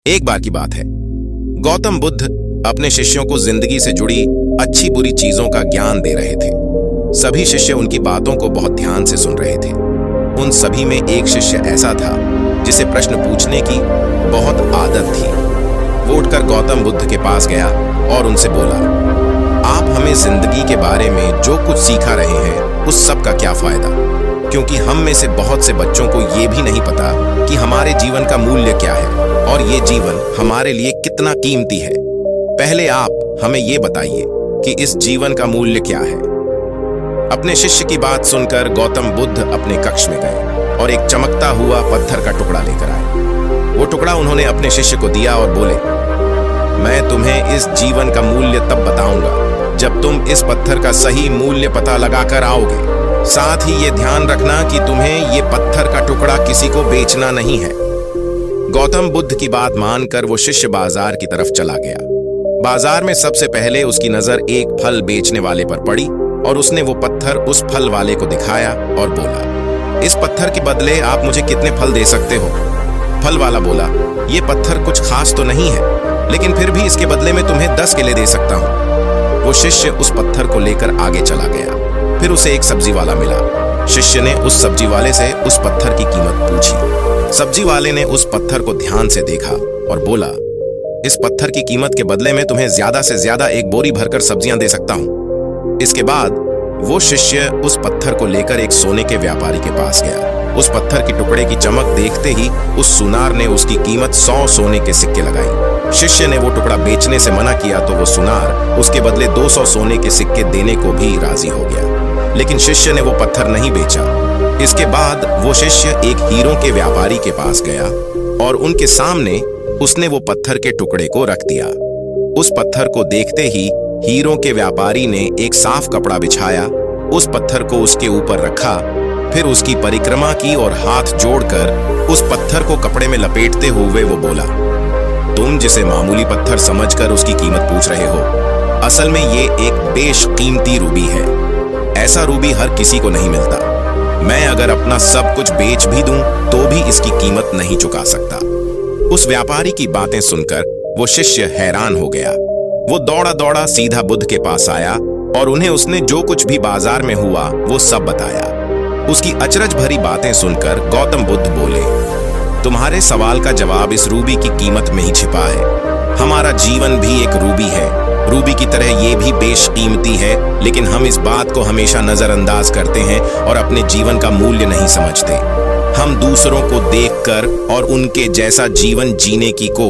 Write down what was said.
एक बार की बात है, गौतम बुद्ध अपने शिष्यों को जिंदगी से जुड़ी अच्छी बुरी चीजों का ज्ञान दे रहे थे। सभी शिष्य उनकी बातों को बहुत ध्यान से सुन रहे थे। उन सभी में एक शिष्य ऐसा था जिसे प्रश्न पूछने की बहुत आदत थी। वो उठकर गौतम बुद्ध के पास गया और उनसे बोला, आप हमें जिंदगी के बारे में जो कुछ सिखा रहे हैं उस सब का क्या फायदा? क्योंकि हम में से बहुत से बच्चों को ये भी नहीं पता कि हमारे जीवन का मूल्य क्या है और ये जीवन हमारे लिए कितना कीमती है। पहले आप हमें ये बताइए कि इस जीवन का मूल्य क्या है। अपने शिष्य की बात सुनकर गौतम बुद्ध अपने कक्ष में गए और एक चमकता हुआ पत्थर का टुकड़ा लेकर आए। वो टुकड़ा उन्होंने अपने शिष्य को दिया और बोले, मैं तुम्हें इस जीवन का मूल्य तब बताऊंगा जब तुम इस पत्थर का सही मूल्य पता लगाकर आओगे। साथ ही ये ध्यान रखना कि तुम्हें ये पत्थर का टुकड़ा किसी को बेचना नहीं है। गौतम बुद्ध की बात मानकर वो शिष्य बाजार की तरफ चला गया। बाजार में सबसे पहले उसकी नजर एक फल बेचने वाले पर पड़ी और उसने वो पत्थर उस फल वाले को दिखाया और बोला, इस पत्थर के बदले आप मुझे कितने फल दे सकते हो? फल वाला बोला, ये पत्थर कुछ खास तो नहीं है, लेकिन फिर भी इसके बदले में तुम्हें 10 केले दे सकता हूँ। वो शिष्य उस पत्थर को लेकर आगे चला गया। फिर उसे एक सब्जी वाला मिला। शिष्य ने उस सब्जी वाले से उस पत्थर की कीमत पूछी। सब्जी वाले ने उस पत्थर को ध्यान से देखा और बोला, इस पत्थर की कीमत के बदले में तुम्हें ज्यादा से ज्यादा एक बोरी भरकर सब्जियां दे सकता हूं। इसके बाद वो शिष्य उस पत्थर को लेकर एक सोने के व्यापारी के पास गया। उस पत्थर की टुकड़े की चमक देखते ही उस सुनार ने उसकी कीमत 100 सोने के सिक्के लगाई। शिष्य ने वो टुकड़ा बेचने से मना किया तो वो सुनार उसके बदले 200 सोने के सिक्के देने को भी राजी हो गया, लेकिन शिष्य ने वो पत्थर नहीं बेचा। इसके बाद वो शिष्य एक हीरों के व्यापारी के पास गया और उनके सामने उसने वो पत्थर के टुकड़े को रख दिया। उस पत्थर को देखते ही हीरों के व्यापारी ने एक साफ कपड़ा बिछाया, उस पत्थर को उसके ऊपर रखा, फिर उसकी परिक्रमा की और हाथ जोड़कर उस पत्थर को कपड़े में लपेटते हुए वो बोला, तुम जिसे मामूली पत्थर समझकर उसकी कीमत पूछ रहे हो, असल में ये एक बेशकीमती रूबी है। ऐसा रूबी हर किसी को नहीं मिलता। मैं अगर अपना सब कुछ बेच भी दूं तो भी इसकी कीमत नहीं चुका सकता। उस व्यापारी की बातें सुनकर वो शिष्य हैरान हो गया। वो दौड़ा दौड़ा सीधा बुद्ध के पास आया और उन्हें उसने जो कुछ भी बाजार में हुआ वो सब बताया। उसकी अचरज भरी बातें सुनकर गौतम बुद्ध बोले, तुम्हारे सवाल का जवाब इस रूबी की कीमत में ही छिपा है। हमारा जीवन भी एक रूबी है। रूबी की तरह ये भी बेशकीमती है, लेकिन हम इस बात को हमेशा नजरअंदाज करते हैं और अपने जीवन का मूल्य नहीं समझते। हम दूसरों को देखकर और उनके जैसा जीवन जीने की को